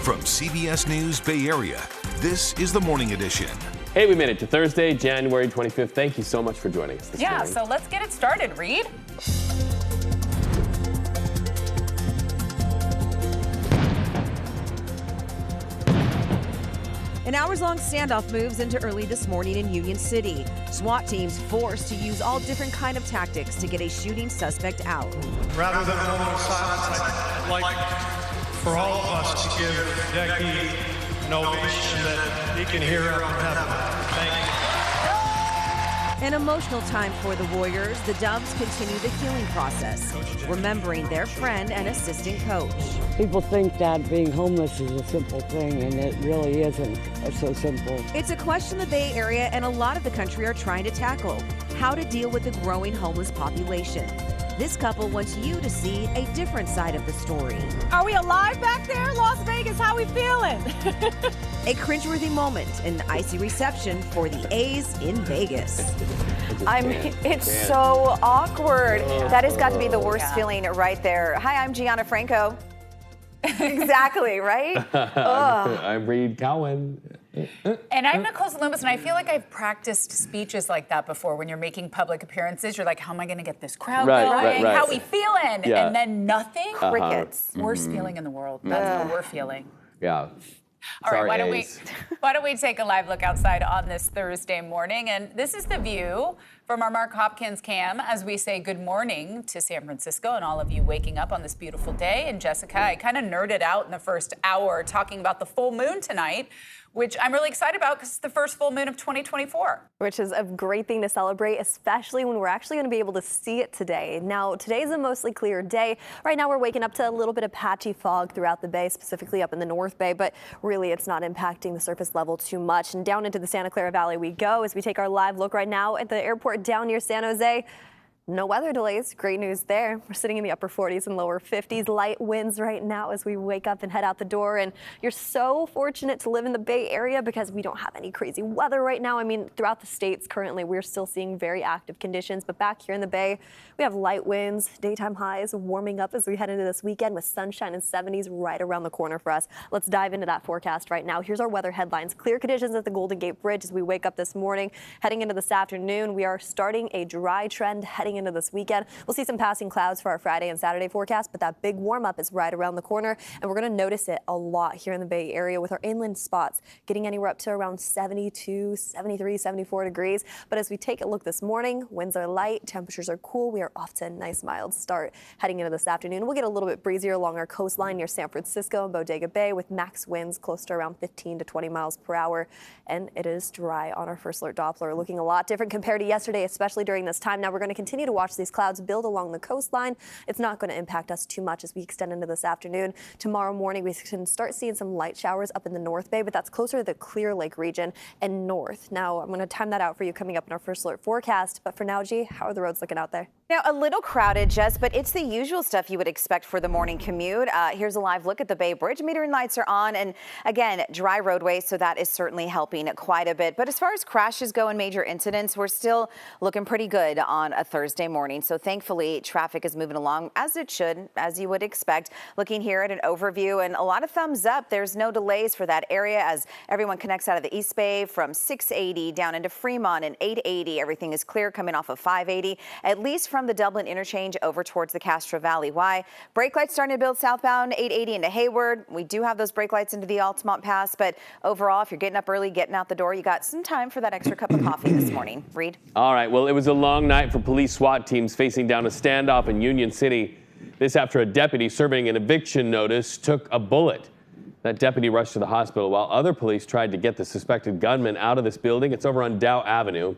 From CBS News Bay Area, this is the Morning Edition. Hey, we made it to Thursday, January 25th. Thank you so much for joining us this morning. So let's get it started, Reed. An hours-long standoff moves into early this morning in Union City. SWAT teams forced to use all different kind of tactics to get a shooting suspect out. Rather than a moment of silence, I'd like for all of us to give Decky an ovation that he can hear up in heaven. Thank you. An emotional time for the Warriors. The Doves continue the healing process, remembering their friend and assistant coach. People think that being homeless is a simple thing, and it really isn't so simple. It's a question the Bay Area and a lot of the country are trying to tackle: how to deal with the growing homeless population. This couple wants you to see a different side of the story. Are we alive back there, Las Vegas? How we feeling? A cringeworthy moment, an icy reception for the A's in Vegas. It's so awkward. That has got to be the worst feeling right there. Hi, I'm Gianna Franco. Exactly, right? I'm Reed Cowan. And I'm Nicole Columbus, and I feel like I've practiced speeches like that before. When you're making public appearances, you're like, how am I going to get this crowd going? Right. How we feeling? Yeah. And then nothing. Crickets. Worst feeling in the world. That's what we're feeling. Yeah. All right, Sorry, why don't we take a live look outside on this Thursday morning? And this is the view from our Mark Hopkins cam as we say good morning to San Francisco and all of you waking up on this beautiful day. And Jessica, I kind of nerded out in the first hour talking about the full moon tonight, which I'm really excited about because it's the first full moon of 2024. Which is a great thing to celebrate, especially when we're actually going to be able to see it today. Now, today's a mostly clear day. Right now, we're waking up to a little bit of patchy fog throughout the bay, specifically up in the North Bay, but really it's not impacting the surface level too much. And down into the Santa Clara Valley we go as we take our live look right now at the airport down near San Jose. No weather delays. Great news there. We're sitting in the upper 40s and lower 50s. Light winds right now as we wake up and head out the door. And you're so fortunate to live in the Bay Area because we don't have any crazy weather right now. I mean, throughout the states currently, we're still seeing very active conditions. But back here in the Bay, we have light winds, daytime highs warming up as we head into this weekend with sunshine and 70s right around the corner for us. Let's dive into that forecast right now. Here's our weather headlines. Clear conditions at the Golden Gate Bridge as we wake up this morning. Heading into this afternoon, we are starting a dry trend heading into this weekend. We'll see some passing clouds for our Friday and Saturday forecast, but that big warm up is right around the corner, and we're going to notice it a lot here in the Bay Area with our inland spots getting anywhere up to around 72, 73, 74 degrees. But as we take a look this morning, winds are light, temperatures are cool. We are off to a nice mild start heading into this afternoon. We'll get a little bit breezier along our coastline near San Francisco and Bodega Bay with max winds close to around 15 to 20 miles per hour. And it is dry on our first alert Doppler, looking a lot different compared to yesterday, especially during this time. Now we're going to continue to watch these clouds build along the coastline. It's not going to impact us too much as we extend into this afternoon. Tomorrow morning, we can start seeing some light showers up in the North Bay, but that's closer to the Clear Lake region and north. Now, I'm going to time that out for you coming up in our first alert forecast. But for now, G, how are the roads looking out there? Now, a little crowded, Jess, but it's the usual stuff you would expect for the morning commute. Here's a live look at the Bay Bridge. Metering lights are on, and again, dry roadways, so that is certainly helping quite a bit. But as far as crashes go and major incidents, we're still looking pretty good on a Thursday morning. So thankfully, traffic is moving along as it should, as you would expect. Looking here at an overview, and a lot of thumbs up. There's no delays for that area as everyone connects out of the East Bay from 680 down into Fremont and 880. Everything is clear coming off of 580, at least from the Dublin interchange over towards the Castro Valley. Why? Brake lights starting to build southbound 880 into Hayward. We do have those brake lights into the Altamont Pass, but overall, if you're getting up early, getting out the door, you got some time for that extra cup of coffee this morning. Reed? All right, well, it was a long night for police SWAT teams facing down a standoff in Union City. This after a deputy serving an eviction notice took a bullet. That deputy rushed to the hospital while other police tried to get the suspected gunman out of this building. It's over on Dow Avenue.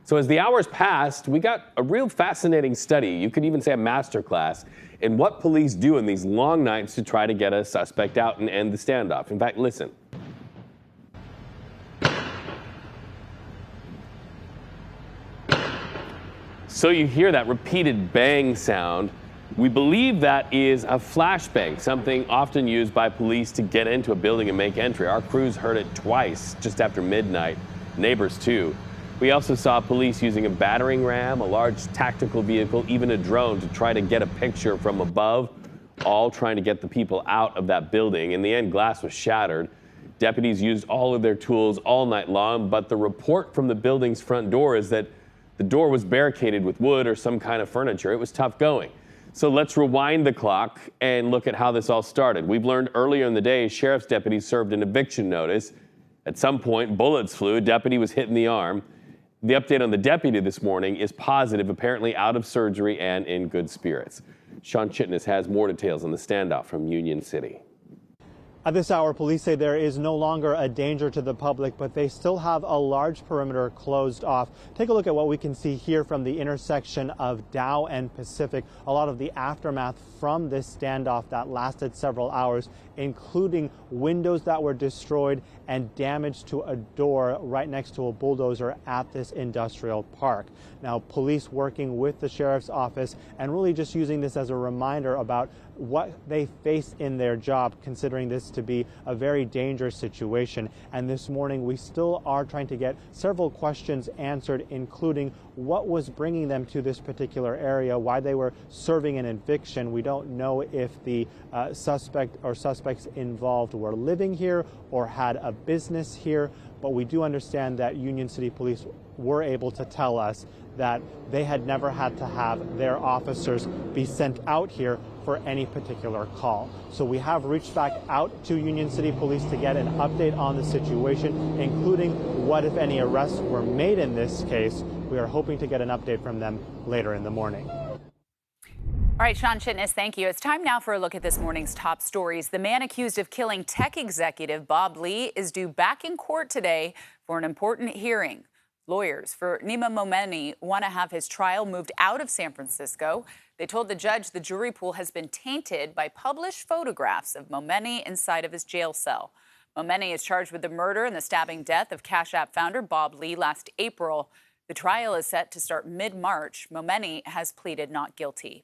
So as the hours passed, we got a real fascinating study. You could even say a masterclass in what police do in these long nights to try to get a suspect out and end the standoff. In fact, listen. So you hear that repeated bang sound. We believe that is a flashbang, something often used by police to get into a building and make entry. Our crews heard it twice just after midnight. Neighbors too. We also saw police using a battering ram, a large tactical vehicle, even a drone to try to get a picture from above all trying to get the people out of that building. In the end, glass was shattered. Deputies used all of their tools all night long, but the report from the building's front door is that the door was barricaded with wood or some kind of furniture. It was tough going. So let's rewind the clock and look at how this all started. We've learned earlier in the day, sheriff's deputies served an eviction notice. At some point, bullets flew. A deputy was hit in the arm. The update on the deputy this morning is positive, apparently out of surgery and in good spirits. Sean Chitness has more details on the standoff from Union City. At this hour, police say there is no longer a danger to the public, but they still have a large perimeter closed off. Take a look at what we can see here from the intersection of Dow and Pacific. A lot of the aftermath from this standoff that lasted several hours, including windows that were destroyed and damage to a door right next to a bulldozer at this industrial park. Now, police working with the sheriff's office and really just using this as a reminder about what they face in their job, considering this to be a very dangerous situation. And this morning, we still are trying to get several questions answered, including what was bringing them to this particular area, why they were serving an eviction. We don't know if the suspect or suspects involved were living here or had a business here, but we do understand that Union City Police were able to tell us that they had never had to have their officers be sent out here for any particular call. So we have reached back out to Union City Police to get an update on the situation, including what, if any, arrests were made in this case. We are hoping to get an update from them later in the morning. All right, Sean Chitness, thank you. It's time now for a look at this morning's top stories. The man accused of killing tech executive Bob Lee is due back in court today for an important hearing. Lawyers for Nima M want to have his trial moved out of San Francisco. They told the judge the jury pool has been tainted by published photographs of Momeni inside of his jail cell. Momeni is charged with the murder and the stabbing death of Cash App founder Bob Lee last April. The trial is set to start mid-March. Momeni has pleaded not guilty.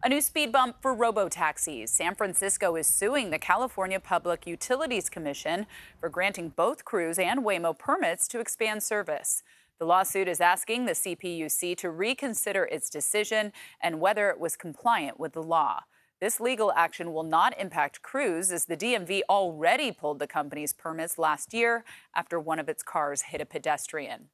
A new speed bump for robo-taxis. San Francisco is suing the California Public Utilities Commission for granting both Cruise and Waymo permits to expand service. The lawsuit is asking the CPUC to reconsider its decision and whether it was compliant with the law. This legal action will not impact Cruise, as the DMV already pulled the company's permits last year after one of its cars hit a pedestrian.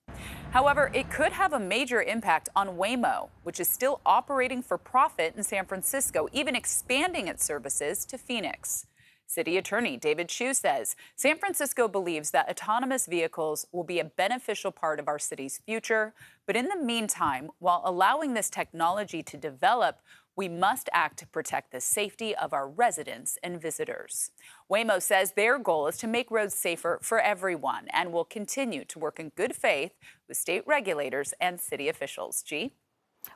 However, it could have a major impact on Waymo, which is still operating for profit in San Francisco, even expanding its services to Phoenix. City Attorney David Chu says San Francisco believes that autonomous vehicles will be a beneficial part of our city's future. But in the meantime, while allowing this technology to develop, we must act to protect the safety of our residents and visitors. Waymo says their goal is to make roads safer for everyone and will continue to work in good faith with state regulators and city officials. G?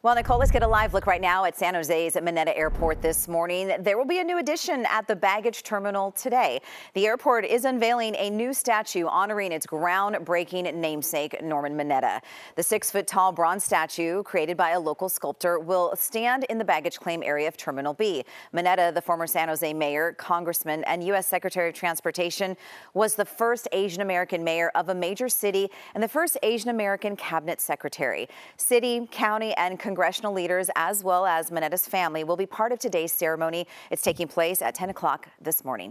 Well, Nicole, let's get a live look right now at San Jose's Manetta Airport this morning. There will be a new addition at the baggage terminal today. The airport is unveiling a new statue honoring its groundbreaking namesake, Norman Manetta. The 6-foot-tall bronze statue, created by a local sculptor, will stand in the baggage claim area of Terminal B. Manetta, the former San Jose mayor, congressman, and U.S. Secretary of Transportation, was the first Asian-American mayor of a major city and the first Asian-American cabinet secretary. City, county, and congressional leaders, as well as Manetta's family, will be part of today's ceremony. It's taking place at 10 o'clock this morning.